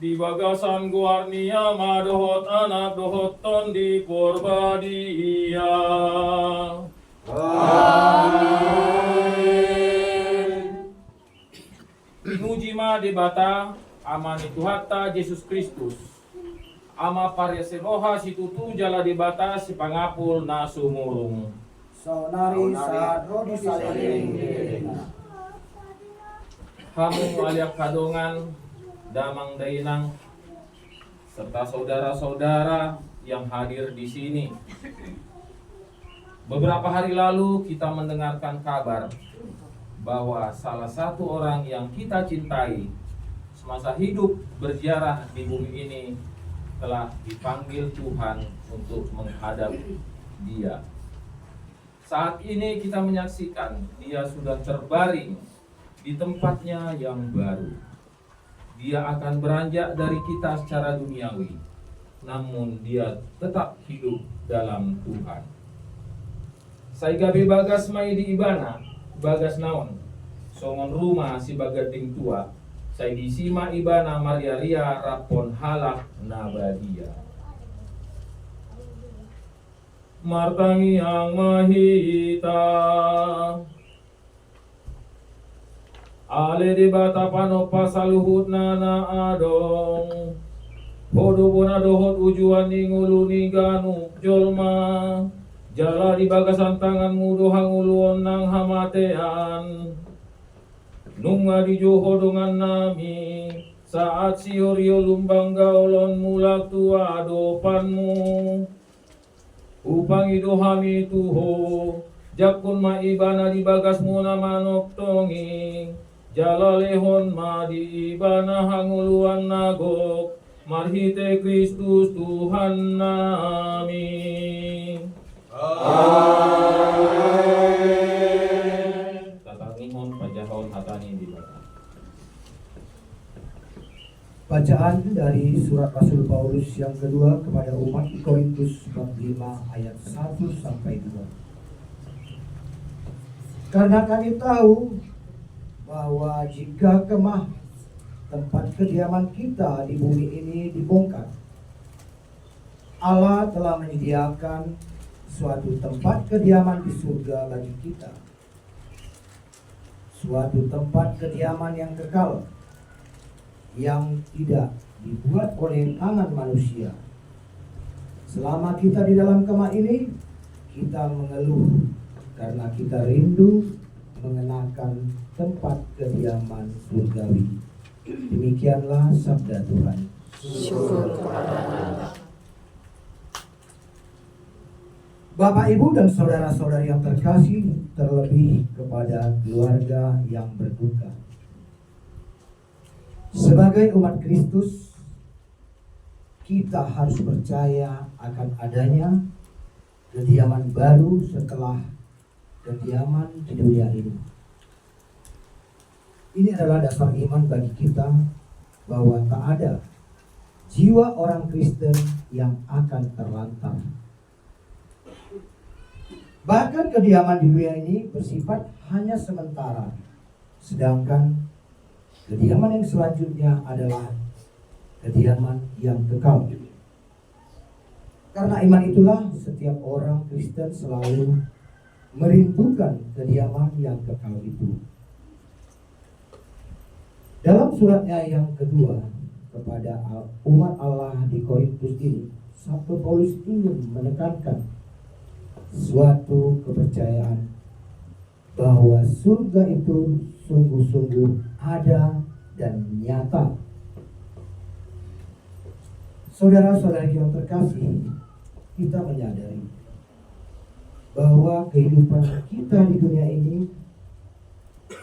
Di bagasan guarnia madohot anak dohot ton di porbadia. Amin. Pinuji ma debata amani Tuhata Yesus Kristus. Ama paryaseroha situtu jala debata si pangapul na sumurung. Saunari saat rodi saling Hamu aliak kadongan, damang dainang, serta saudara-saudara yang hadir di sini. Beberapa hari lalu kita mendengarkan kabar bahwa salah satu orang yang kita cintai semasa hidup berziarah di bumi ini telah dipanggil Tuhan untuk menghadap Dia. Saat ini kita menyaksikan Dia sudah terbaring di tempatnya yang baru. Dia akan beranjak dari kita secara duniawi, namun Dia tetap hidup dalam Tuhan. Saya gabi bagas mai di ibana, bagas naon, songon rumah si bagating tua. Saya disima ibana Maria Ria rapon halak nabadia. Martangi ang mahita. Ale di bata pano pasaluhut na adong. Hodo bona dohot ujuan ni ngulu ni ganu jolma. Jala di bagasan tanganmu dohang uluon ng hamatean. Nunga di johodongan nami. Saat sioryo lumbang gaulon mulak tua adopanmu. Upang idohami tuho. Jakun maibana di bagas muna manok tongi. Jala lehon ma di ibana hanguluan nagok. Marhite Kristus Tuhan nami. Amin. Tatangihon pajahon hatani di bawah. Bacaan dari surat Rasul Paulus yang kedua kepada umat Korintus bab 5 ayat 1 sampai 2. Karena kami tahu bahwa jika kemah tempat kediaman kita di bumi ini dibongkar, Allah telah menyediakan suatu tempat kediaman di surga bagi kita. Suatu tempat kediaman yang kekal, yang tidak dibuat oleh tangan manusia. Selama kita di dalam kemah ini, kita mengeluh karena kita rindu mengenakan tempat kediaman surgawi. Demikianlah sabda Tuhan. Syukur kepada Allah. Bapak, Ibu, dan saudara-saudari yang terkasih, terlebih kepada keluarga yang berduka. Sebagai umat Kristus, kita harus percaya akan adanya kediaman baru setelah kediaman di dunia ini. Ini adalah dasar iman bagi kita bahwa tak ada jiwa orang Kristen yang akan terlantar. Bahkan kediaman di dunia ini bersifat hanya sementara, sedangkan kediaman yang selanjutnya adalah kediaman yang kekal. Karena iman itulah setiap orang Kristen selalu merindukan kediaman yang kekal itu. Dalam suratnya yang kedua kepada umat Allah di Korintus ini, Santo Paulus ingin menekankan suatu kepercayaan bahwa surga itu sungguh-sungguh ada dan nyata. Saudara-saudari yang terkasih, kita menyadari bahwa kehidupan kita di dunia ini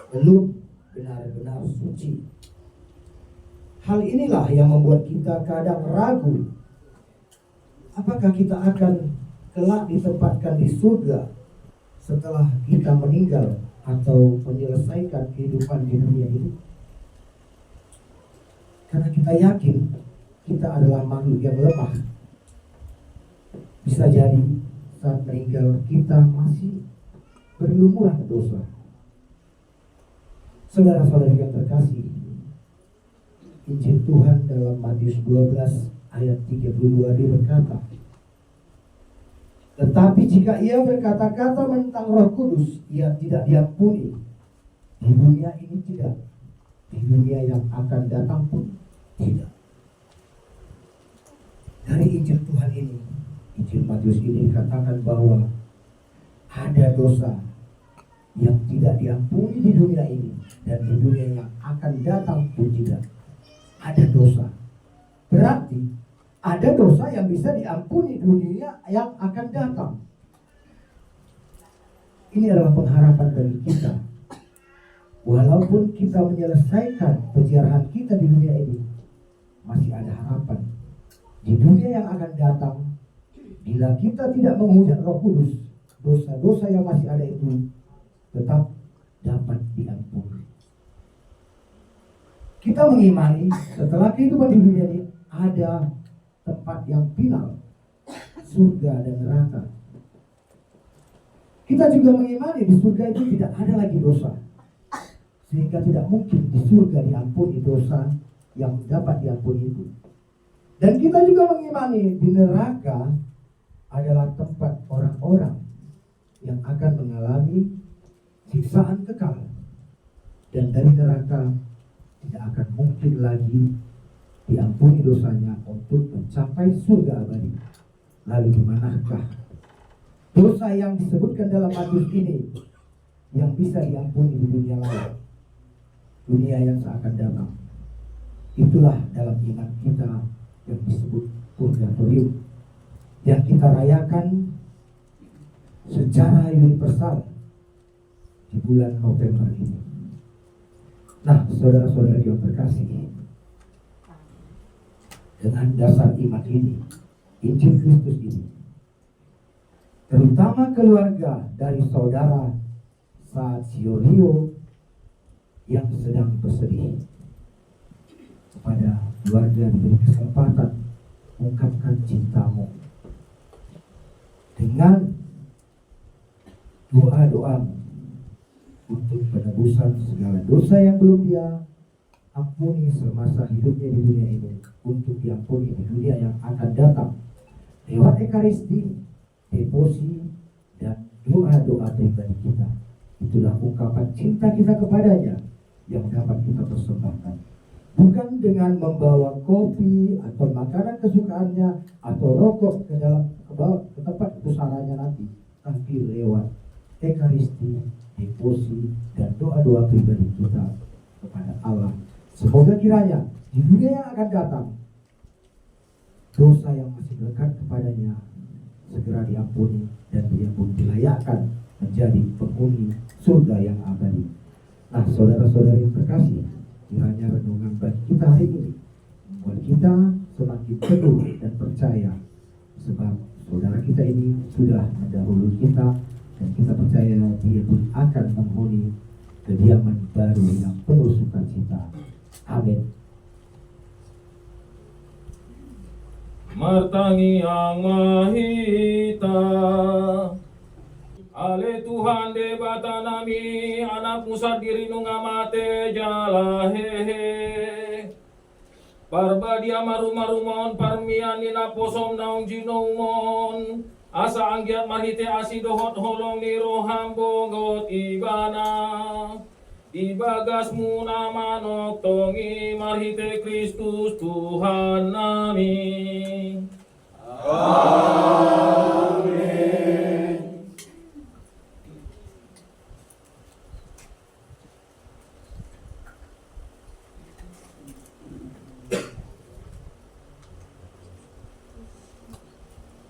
belum benar-benar suci. Hal inilah yang membuat kita kadang ragu, apakah kita akan kelak ditempatkan di surga setelah kita meninggal atau menyelesaikan kehidupan di dunia ini. Karena kita yakin kita adalah makhluk yang lemah. Bisa jadi saat meninggal kita masih berlumuran dosa. Saudara-saudari yang terkasih, Injil Tuhan dalam Matius 12 ayat 32 dia berkata, tetapi jika ia berkata-kata tentang Roh Kudus, ia tidak diampuni. Di dunia ini tidak, di dunia yang akan datang pun tidak. Dari Injil Tuhan ini, Injil Matius ini dikatakan bahwa ada dosa yang tidak diampuni di dunia ini, dan di dunia yang akan datang pun tidak. Ada dosa. Berarti ada dosa yang bisa diampuni di dunia yang akan datang. Ini adalah pengharapan bagi kita. Walaupun kita menyelesaikan penjarahan kita di dunia ini, masih ada harapan. Di dunia yang akan datang, bila kita tidak menghujat Roh Kudus, dosa-dosa yang masih ada itu tetap dapat diampuni. Kita mengimani setelah kehidupan di dunia ini ada tempat yang final, surga dan neraka. Kita juga mengimani di surga itu tidak ada lagi dosa, sehingga tidak mungkin di surga diampuni dosa yang dapat diampuni itu. Dan kita juga mengimani di neraka adalah tempat orang-orang yang akan mengalami siksaan kekal, dan dari neraka tidak akan mungkin lagi diampuni dosanya untuk mencapai surga abadi. Lalu di manakah dosa yang disebutkan dalam Matius ini yang bisa diampuni di dunia lain, dunia yang seakan datang? Itulah dalam iman kita yang disebut purgatorium, yang kita rayakan secara universal di bulan November ini. Nah, saudara-saudara yang terkasih, dengan dasar iman ini, Injil Kristus ini, terutama keluarga dari saudara Satsiorio yang sedang bersedih, kepada keluarga diberi kesempatan ungkapkan cintamu dengan doa-doamu untuk penebusan segala dosa yang belum dia ampuni semasa hidupnya di dunia ini, untuk diampuni di dunia yang akan datang lewat ekaristi, devosi, dan doa-doa pribadi kita. Itulah ungkapan cinta kita kepadanya yang dapat kita persembahkan, bukan dengan membawa kopi atau makanan kesukaannya atau rokok ke tempat pusaranya nanti, tapi lewat ekaristi, devosi, dan doa-doa pribadi kita kepada Allah. Semoga kiranya di dunia yang akan datang, dosa yang masih melekat kepadanya segera diampuni, dan dia pun dilayakkan menjadi penghuni surga yang abadi. Nah, saudara-saudari yang terkasih, kiranya renungan bagi kita hari ini membuat kita semakin teguh dan percaya, sebab saudara kita ini sudah mendahului kita, dan kita percaya dia pun akan menghuni kediaman baru yang penuh sukacita. Amin. Martangi ang mahita, ale Tuhan debata nami, anak musa diri nunga mate jala hehe. Parbadia maru-marumon parmian nina posom naung jinomon, asa anggiat marite asidohot holong ni rohambo got ibana. Ibagas muna manok tongi marhite Kristus Tuhan nami. Amin.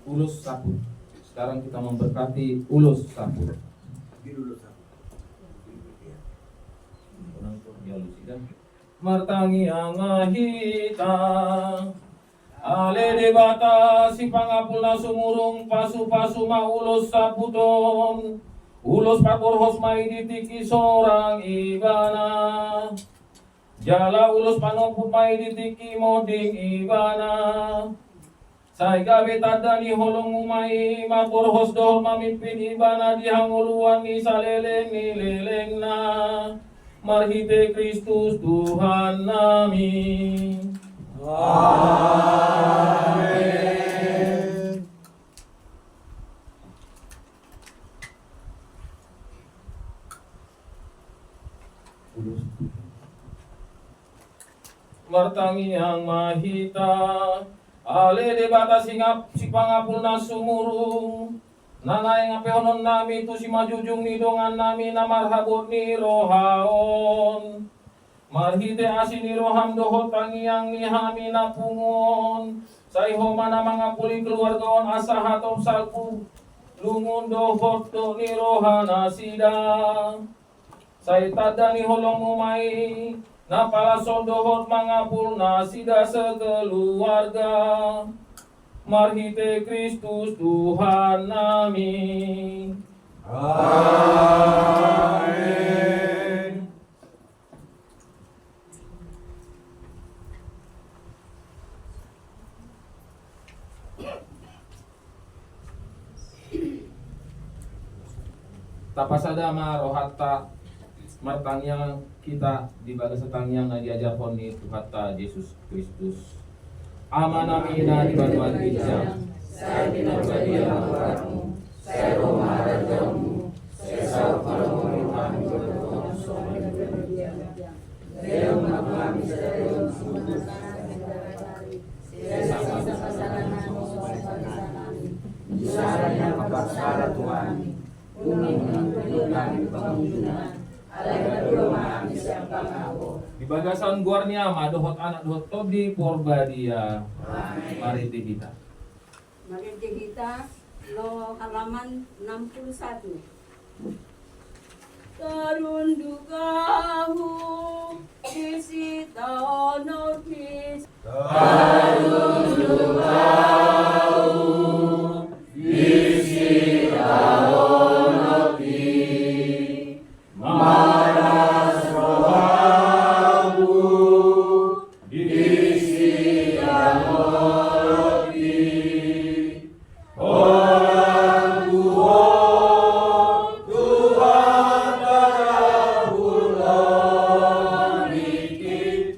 Ulus sapu. Sekarang kita memberkati ulus sapu. Martangi ang ahita, ale debata si pangapula sumurung pasu-pasu maulos saputon, ulos pakorhos maiditiki sorang ibana, jala ulos panoput maiditiki moding ibana, say gabe tadani holong umay makorhos dohol mamimpin ibana dihanguluan ni saleleng ni leleng na. Marhite Kristus Tuhan nami. Amin. Martangi yang mahita ale debata singap si pangapulna sumurung nanay nga pehonon nami tu si majujung ni dongan nami na marhabot ni rohaon marhite asin ni roham dohot tangiang ni hami na pungon sayho mana mga puli keluargaon asa hatop salpu lungun dohot do ni rohana sidang say tada ni holong umay na pala sondohot mga pulna sida sekeluarga marhite Kristus Tuhan nami. Amin. Tapasada marohatta martangyang kita di bagas tangyang na diajarhon ni Tuhata Yesus Kristus. Ama namin na di bantuan kita. Saya binarbadia mawaramu, saya Roma rajamu, saya sao palamuhan berdoa suami berdia. Saya mengalami saya Saranya kebaksara Tuhan. Bumi menunjukkan pengunjungan. Di bagasan guarnya madohot anak dohot tobdi porbadia. Mari kita. Mari kita lo halaman 61. Tarun dukahu kisita nopis. Tarun dukahu kisita nopis. Manas rohamu isi amoroti orang Tuhan darahullah niki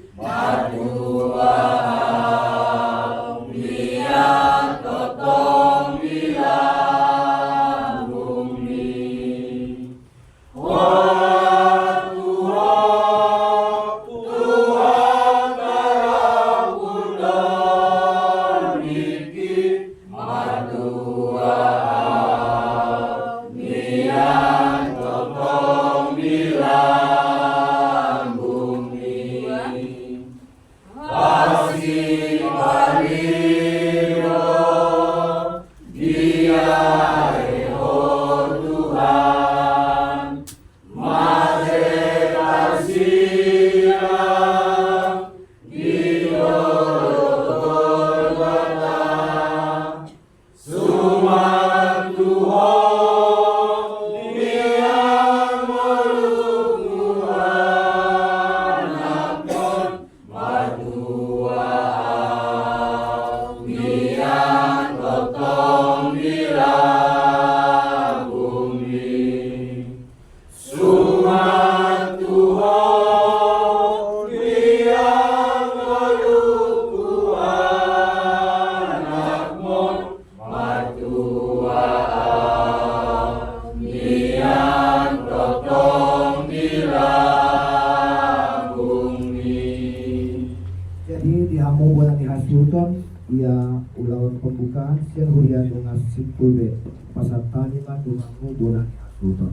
madua mian totong bilang bumi. Jadi di hamo bulan di hasuton ia ulawan pembukaan siang hurian dengan simpul be pasatani man dunganmu bulan di hasuton.